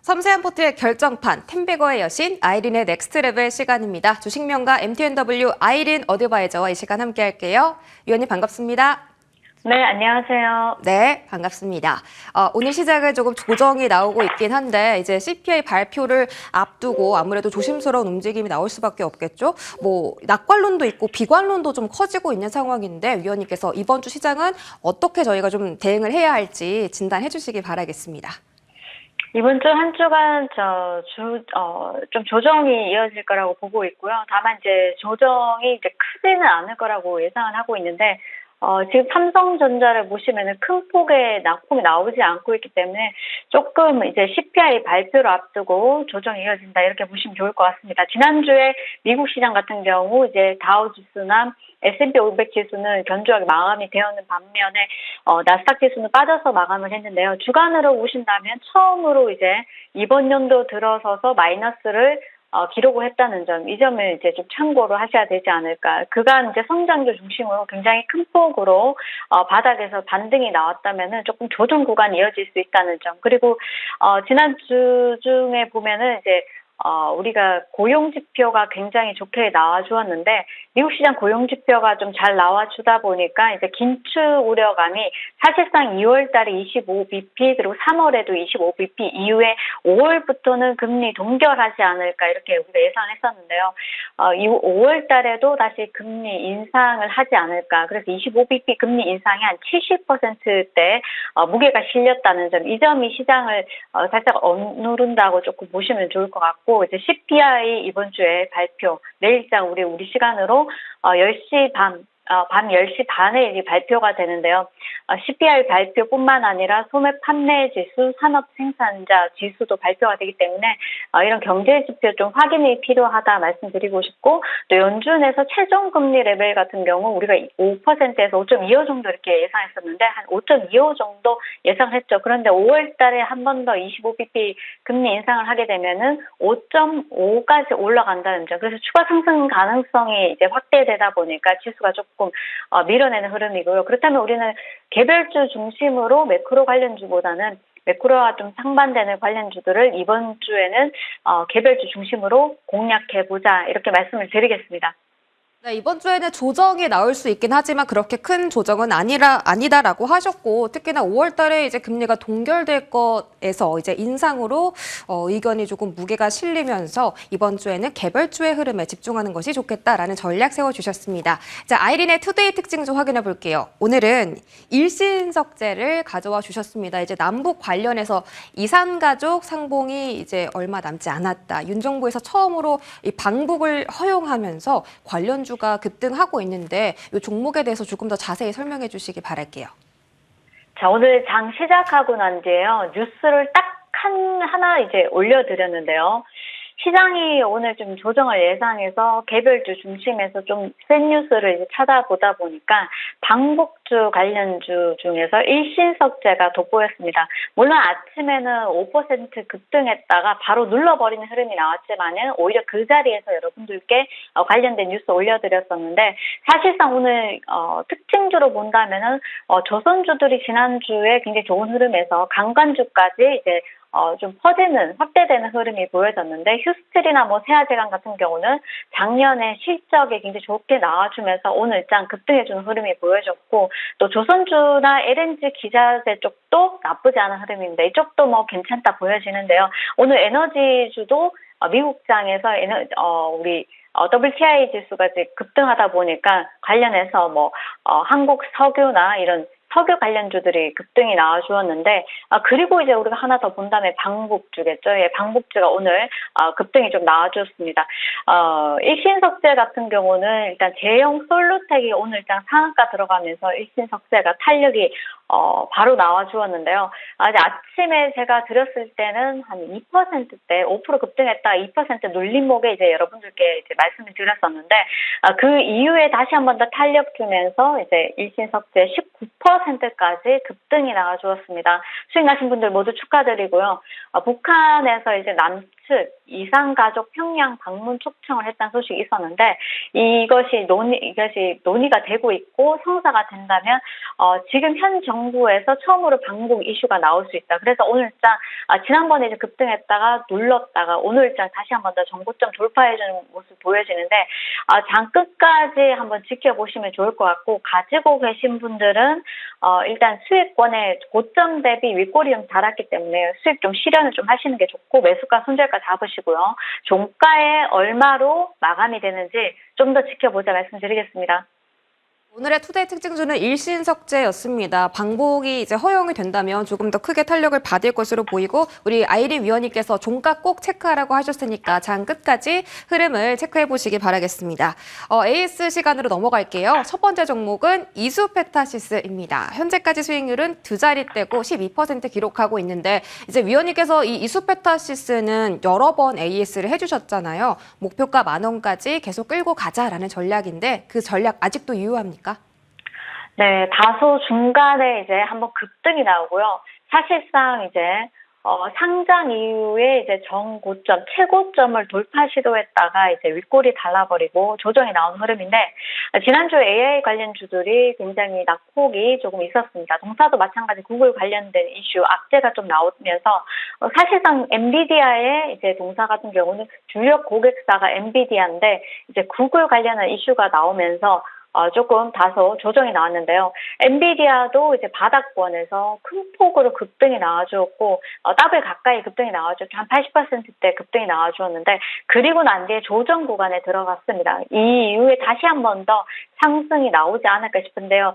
섬세한 포트의 결정판, 템베거의 여신, 아이린의 넥스트 레벨 시간입니다. 주식명가 MTNW 아이린 어드바이저와 이 시간 함께 할게요. 위원님 반갑습니다. 네, 안녕하세요. 네, 반갑습니다. 오늘 시장은 조금 조정이 나오고 있긴 한데 이제 CPI 발표를 앞두고 아무래도 조심스러운 움직임이 나올 수밖에 없겠죠. 뭐 낙관론도 있고 비관론도 좀 커지고 있는 상황인데 위원님께서 이번 주 시장은 어떻게 저희가 좀 대응을 해야 할지 진단해 주시기 바라겠습니다. 이번 주 한 주간 좀 조정이 이어질 거라고 보고 있고요. 다만 이제 조정이 이제 크지는 않을 거라고 예상을 하고 있는데, 지금 삼성전자를 보시면은 큰 폭의 낙폭이 나오지 않고 있기 때문에 조금 이제 CPI 발표를 앞두고 조정이 이어진다 이렇게 보시면 좋을 것 같습니다. 지난주에 미국 시장 같은 경우 이제 다우지수나 S&P 500 지수는 견조하게 마감이 되었는 반면에 나스닥 지수는 빠져서 마감을 했는데요. 주간으로 보신다면 처음으로 이제 이번 연도 들어서서 마이너스를 기록을 했다는 점, 이 점을 이제 좀 참고를 하셔야 되지 않을까. 그간 이제 성장주 중심으로 굉장히 큰 폭으로 바닥에서 반등이 나왔다면은 조금 조정 구간이 이어질 수 있다는 점. 그리고 지난 주 중에 보면은 이제 우리가 고용 지표가 굉장히 좋게 나와주었는데, 미국 시장 고용 지표가 좀 잘 나와주다 보니까 이제 긴축 우려감이 사실상 2월 달에 25bp, 그리고 3월에도 25bp 이후에 5월부터는 금리 동결하지 않을까 이렇게 우리가 예상했었는데요. 5월 달에도 다시 금리 인상을 하지 않을까. 그래서 25bp 금리 인상이 한 70%대 무게가 실렸다는 점, 이 점이 시장을 살짝 억누른다고 조금 보시면 좋을 것 같고, 이제 CPI 이번 주에 발표, 내일장 우리 시간으로 10시 밤 10시 반에 이제 발표가 되는데요. CPI 발표뿐만 아니라 소매 판매 지수, 산업 생산자 지수도 발표가 되기 때문에 이런 경제 지표 좀 확인이 필요하다 말씀드리고 싶고, 또 연준에서 최종 금리 레벨 같은 경우 우리가 5%에서 5.25 정도 이렇게 예상했었는데 한 5.25 정도 예상했죠. 그런데 5월 달에 한 번 더 25bp 금리 인상을 하게 되면은 5.5까지 올라간다는 점. 그래서 추가 상승 가능성이 이제 확대되다 보니까 지수가 조금 밀어내는 흐름이고요. 그렇다면 우리는 개별주 중심으로 매크로 관련주보다는 매크로와 좀 상반되는 관련주들을 이번 주에는 개별주 중심으로 공략해보자 이렇게 말씀을 드리겠습니다. 네, 이번 주에는 조정이 나올 수 있긴 하지만 그렇게 큰 조정은 아니다라고 하셨고, 특히나 5월 달에 이제 금리가 동결될 것에서 이제 인상으로 의견이 조금 무게가 실리면서 이번 주에는 개별주의 흐름에 집중하는 것이 좋겠다라는 전략 세워주셨습니다. 자, 아이린의 투데이 특징 좀 확인해 볼게요. 오늘은 일신석재를 가져와 주셨습니다. 이제 남북 관련해서 이산가족 상봉이 이제 얼마 남지 않았다. 윤 정부에서 처음으로 이 방북을 허용하면서 관련주가 급등하고 있는데 이 종목에 대해서 조금 더 자세히 설명해 주시기 바랄게요. 자, 오늘 장 시작하고 난 뒤에요. 뉴스를 딱 하나 이제 올려드렸는데요. 시장이 오늘 좀 조정을 예상해서 개별주 중심에서 좀 센 뉴스를 이제 찾아보다 보니까 방북주 관련주 중에서 일신석재가 돋보였습니다. 물론 아침에는 5% 급등했다가 바로 눌러버리는 흐름이 나왔지만은 오히려 그 자리에서 여러분들께 관련된 뉴스 올려드렸었는데, 사실상 오늘 특징주로 본다면은 조선주들이 지난주에 굉장히 좋은 흐름에서 강간주까지 이제 좀 퍼지는, 확대되는 흐름이 보여졌는데, 휴스틸이나 뭐 세아제강 같은 경우는 작년에 실적이 굉장히 좋게 나와주면서 오늘장 급등해주는 흐름이 보여졌고, 또 조선주나 LNG 기자재 쪽도 나쁘지 않은 흐름입니다. 이쪽도 뭐 괜찮다 보여지는데요. 오늘 에너지주도 미국장에서 우리 WTI 지수가 이제 급등하다 보니까 관련해서 뭐 한국 석유나 이런 석유 관련주들이 급등이 나와주었는데, 그리고 이제 우리가 하나 더 본다면 방북주겠죠. 예, 방북주가 오늘 급등이 좀 나와주었습니다. 일신석재 같은 경우는 일단 제형 솔루텍이 오늘 일단 상한가 들어가면서 일신석재가 탄력이 바로 나와주었는데요. 아침에 제가 드렸을 때는 한 2%대 5% 급등했다 2% 눌림목에 이제 여러분들께 이제 말씀을 드렸었는데, 그 이후에 다시 한 번 더 탄력 주면서 이제 일신석재 19%까지 급등이 나와주었습니다. 수익 나신 분들 모두 축하드리고요. 북한에서 이제 남측 측 이산가족 평양 방문 초청을 했다는 소식이 있었는데 이것이 논의가 되고 있고 성사가 된다면 지금 현 정부에서 처음으로 방북 이슈가 나올 수 있다. 그래서 오늘장 지난번에 이제 급등했다가 눌렀다가 오늘장 다시 한 번 더 정고점 돌파해주는 모습 보여지는데 장 끝까지 한번 지켜보시면 좋을 것 같고 가지고 계신 분들은 일단 수익권의 고점 대비 윗골이 좀 달았기 때문에 수익 좀 실현을 좀 하시는 게 좋고 매수가 손절가 잡으시고요. 종가에 얼마로 마감이 되는지 좀 더 지켜보자 말씀드리겠습니다. 오늘의 투데이 특징주는 일신석재였습니다. 방북이 이제 허용이 된다면 조금 더 크게 탄력을 받을 것으로 보이고 우리 아이린 위원님께서 종가 꼭 체크하라고 하셨으니까 장 끝까지 흐름을 체크해 보시기 바라겠습니다. AS 시간으로 넘어갈게요. 첫 번째 종목은 이수페타시스입니다. 현재까지 수익률은 두 자릿대고 12% 기록하고 있는데 이제 위원님께서 이 이수페타시스는 여러 번 AS를 해주셨잖아요. 목표가 10,000원까지 계속 끌고 가자라는 전략인데 그 전략 아직도 유효합니까? 네, 다소 중간에 이제 한번 급등이 나오고요. 사실상 이제 상장 이후에 이제 정고점, 최고점을 돌파 시도했다가 이제 윗골이 달라버리고 조정이 나온 흐름인데 지난주 AI 관련주들이 굉장히 낙폭이 조금 있었습니다. 동사도 마찬가지 구글 관련된 이슈, 악재가 좀 나오면서 사실상 엔비디아의 이제 동사 같은 경우는 주력 고객사가 엔비디아인데 이제 구글 관련한 이슈가 나오면서 조금 다소 조정이 나왔는데요. 엔비디아도 이제 바닥권에서 큰 폭으로 급등이 나와주었고, 더블 가까이 급등이 나와주었죠. 한 80%대 급등이 나와주었는데, 그리고 난 뒤에 조정 구간에 들어갔습니다. 이 이후에 다시 한 번 더 상승이 나오지 않을까 싶은데요.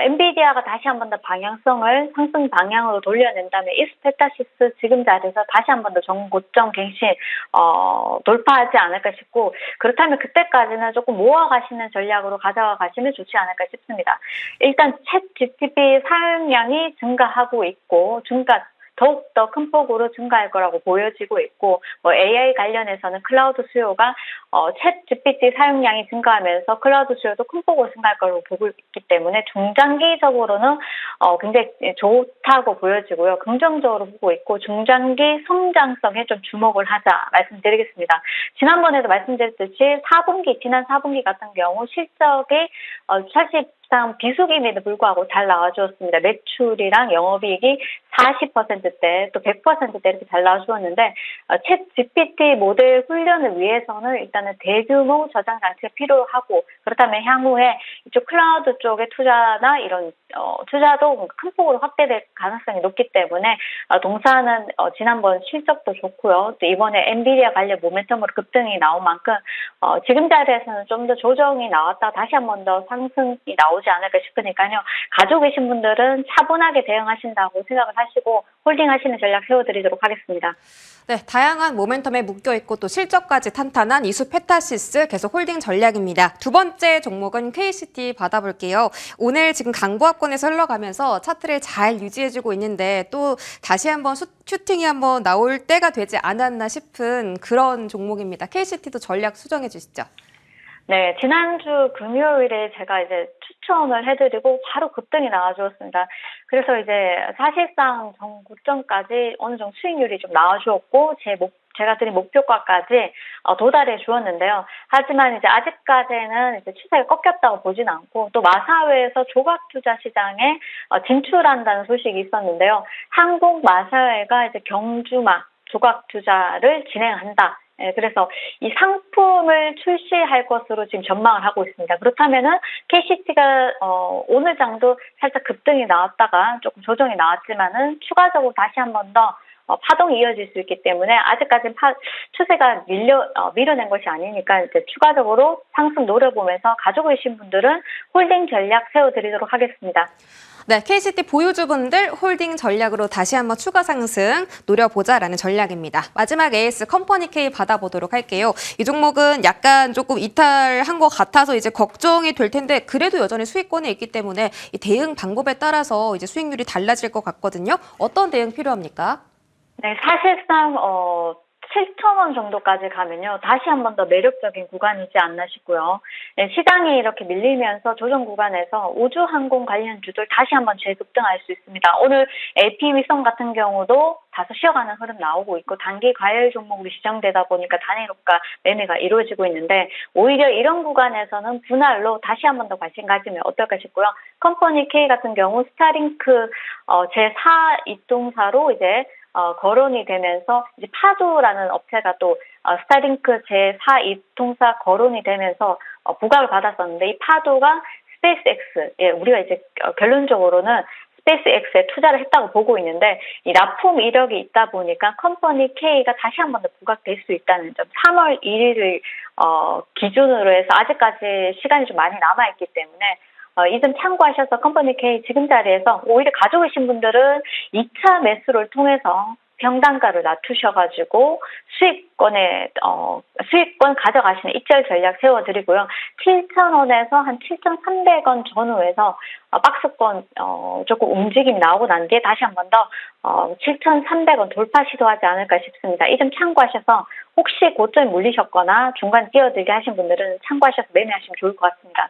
엔비디아가 다시 한 번 더 방향성을 상승 방향으로 돌려낸다면 이스페타시스 지금 자리에서 다시 한 번 더 정고점 갱신 돌파하지 않을까 싶고 그렇다면 그때까지는 조금 모아가시는 전략으로 가시면 좋지 않을까 싶습니다. 일단 챗 GPT 사용량이 증가하고 있고 더욱더 큰 폭으로 증가할 거라고 보여지고 있고 AI 관련해서는 클라우드 수요가 챗 GPT 사용량이 증가하면서 클라우드 수요도 큰 폭으로 증가할 거라고 보고 있기 때문에 중장기적으로는 굉장히 좋다고 보여지고요. 긍정적으로 보고 있고 중장기 성장성에 좀 주목을 하자 말씀드리겠습니다. 지난번에도 말씀드렸듯이 지난 4분기 같은 경우 실적이 사실상 비수기임에도 불구하고 잘 나와주었습니다. 매출이랑 영업이익이 40%대 또 100%대 이렇게 잘 나와주었는데 챗 GPT 모델 훈련을 위해서는 일단은 대규모 저장 장치가 필요하고 그렇다면 향후에 이쪽 클라우드 쪽의 투자나 이런 투자도 큰 폭으로 확대될 가능성이 높기 때문에 동사는 지난번 실적도 좋고요. 또 이번에 엔비디아 관련 모멘텀으로 급등이 나온 만큼 지금 자리에서는 좀 더 조정이 나왔다 다시 한 번 더 상승이 나오지 않을까 싶으니까요. 가지고 계신 분들은 차분하게 대응하신다고 생각을 하시고 홀딩하시는 전략 세워드리도록 하겠습니다. 네, 다양한 모멘텀에 묶여있고 또 실적까지 탄탄한 이수페타시스 계속 홀딩 전략입니다. 두 번째 종목은 KCT 받아볼게요. 오늘 지금 강보합권에서 흘러가면서 차트를 잘 유지해주고 있는데 또 다시 한번 슈팅이 한번 나올 때가 되지 않았나 싶은 그런 종목입니다. KCT도 전략 수정해 주시죠. 네, 지난주 금요일에 제가 이제 추천을 해드리고 바로 급등이 나와주었습니다. 그래서 이제 사실상 정고점까지 어느 정도 수익률이 좀 나와주었고 제가 드린 목표가까지 도달해 주었는데요. 하지만 이제 아직까지는 이제 추세가 꺾였다고 보진 않고 또 마사회에서 조각 투자 시장에 진출한다는 소식이 있었는데요. 한국 마사회가 이제 경주마 조각 투자를 진행한다. 네, 그래서 이 상품을 출시할 것으로 지금 전망을 하고 있습니다. 그렇다면은 KCT가 오늘 장도 살짝 급등이 나왔다가 조금 조정이 나왔지만은 추가적으로 다시 한 번 더 파동이 이어질 수 있기 때문에 아직까지 추세가 밀어낸 것이 아니니까 이제 추가적으로 상승 노려보면서 가지고 계신 분들은 홀딩 전략 세워드리도록 하겠습니다. 네, KCT 보유주분들 홀딩 전략으로 다시 한번 추가 상승 노려보자라는 전략입니다. 마지막 AS 컴퍼니 K 받아보도록 할게요. 이 종목은 약간 조금 이탈한 것 같아서 이제 걱정이 될 텐데 그래도 여전히 수익권에 있기 때문에 이 대응 방법에 따라서 이제 수익률이 달라질 것 같거든요. 어떤 대응 필요합니까? 네, 사실상 7,000원 정도까지 가면요. 다시 한 번 더 매력적인 구간이지 않나 싶고요. 네, 시장이 이렇게 밀리면서 조정 구간에서 우주항공 관련주들 다시 한번 재급등할 수 있습니다. 오늘 LP 위성 같은 경우도 다소 쉬어가는 흐름 나오고 있고 단기 과열 종목으로 지정되다 보니까 단일호가 매매가 이루어지고 있는데 오히려 이런 구간에서는 분할로 다시 한 번 더 관심 가지면 어떨까 싶고요. 컴퍼니 K 같은 경우 스타링크 제4 이동사로 이제 거론이 되면서 이제 파도라는 업체가 또 스타링크 제4 이동사 거론이 되면서 부각을 받았었는데 이 파도가 스페이스X, 예, 우리가 이제 결론적으로는 스페이스X에 투자를 했다고 보고 있는데 이 납품 이력이 있다 보니까 컴퍼니 K가 다시 한 번 더 부각될 수 있다는 점. 3월 1일을 기준으로 해서 아직까지 시간이 좀 많이 남아있기 때문에 이 점 참고하셔서 컴퍼니 K 지금 자리에서 오히려 가지고 계신 분들은 2차 매수를 통해서 평단가를 낮추셔가지고 수익권 가져가시는 입절 전략 세워드리고요. 7,000원에서 한 7,300원 전후에서 박스권 조금 움직임이 나오고 난 뒤에 다시 한 번 더 7,300원 돌파 시도하지 않을까 싶습니다. 이 점 참고하셔서 혹시 고점에 물리셨거나 중간 뛰어들게 하신 분들은 참고하셔서 매매하시면 좋을 것 같습니다.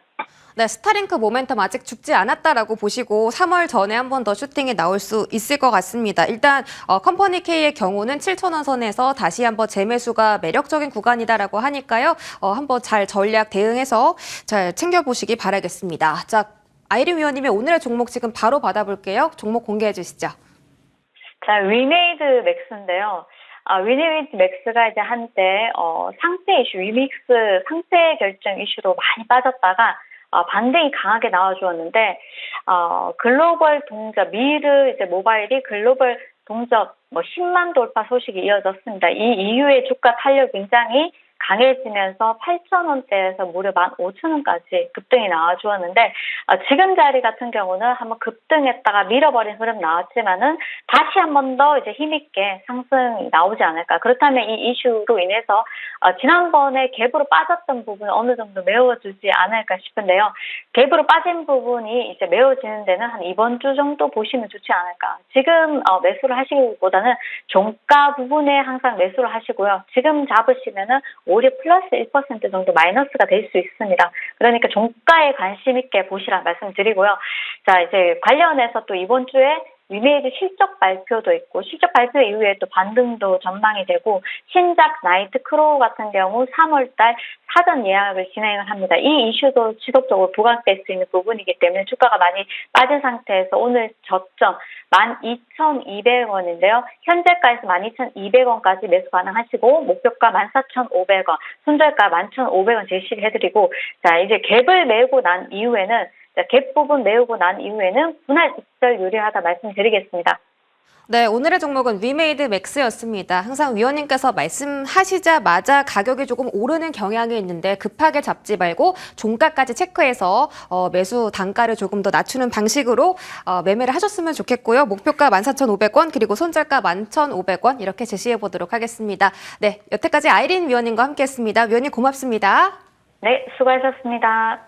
네, 스타링크 모멘텀 아직 죽지 않았다라고 보시고 3월 전에 한 번 더 슈팅이 나올 수 있을 것 같습니다. 일단 컴퍼니 K의 경우는 7,000원 선에서 다시 한번 재매수가 매력적인 구간이다라고 하니까요. 한번 잘 전략 대응해서 잘 챙겨보시기 바라겠습니다. 자, 아이린 위원님의 오늘의 종목 지금 바로 받아볼게요. 종목 공개해 주시죠. 자, 위메이드 맥스인데요. 위메이드 맥스가 이제 한때 상세 이슈, 위믹스 상세 결정 이슈로 많이 빠졌다가 반등이 강하게 나와주었는데 글로벌 동접 미르 이제 모바일이 글로벌 동접 10만 돌파 소식이 이어졌습니다. 이 이후에 주가 탄력 굉장히 강해지면서 8,000원대에서 무려 15,000원까지 급등이 나와주었는데 지금 자리 같은 경우는 한번 급등했다가 밀어버린 흐름 나왔지만은 다시 한 번 더 이제 힘있게 상승이 나오지 않을까. 그렇다면 이 이슈로 인해서 지난번에 갭으로 빠졌던 부분 어느 정도 메워주지 않을까 싶은데요. 갭으로 빠진 부분이 이제 메워지는 데는 한 이번 주 정도 보시면 좋지 않을까. 지금 매수를 하시기보다는 종가 부분에 항상 매수를 하시고요. 지금 잡으시면은 오히려 플러스 1% 정도 마이너스가 될 수 있습니다. 그러니까 종가에 관심 있게 보시라 말씀드리고요. 자, 이제 관련해서 또 이번 주에 위메이드 실적 발표도 있고 실적 발표 이후에 또 반등도 전망이 되고 신작 나이트 크로우 같은 경우 3월달 사전 예약을 진행을 합니다. 이 이슈도 지속적으로 부각될 수 있는 부분이기 때문에 주가가 많이 빠진 상태에서 오늘 저점 12,200원인데요. 현재가에서 12,200원까지 매수 가능하시고 목표가 14,500원, 손절가 11,500원 제시해드리고 자 이제 갭을 메우고 난 이후에는 갭 부분 메우고 난 이후에는 분할 입절 유리하다 말씀드리겠습니다. 네, 오늘의 종목은 위메이드 맥스였습니다. 항상 위원님께서 말씀하시자마자 가격이 조금 오르는 경향이 있는데 급하게 잡지 말고 종가까지 체크해서 매수 단가를 조금 더 낮추는 방식으로 매매를 하셨으면 좋겠고요. 목표가 14,500원 그리고 손절가 11,500원 이렇게 제시해 보도록 하겠습니다. 네, 여태까지 아이린 위원님과 함께했습니다. 위원님 고맙습니다. 네, 수고하셨습니다.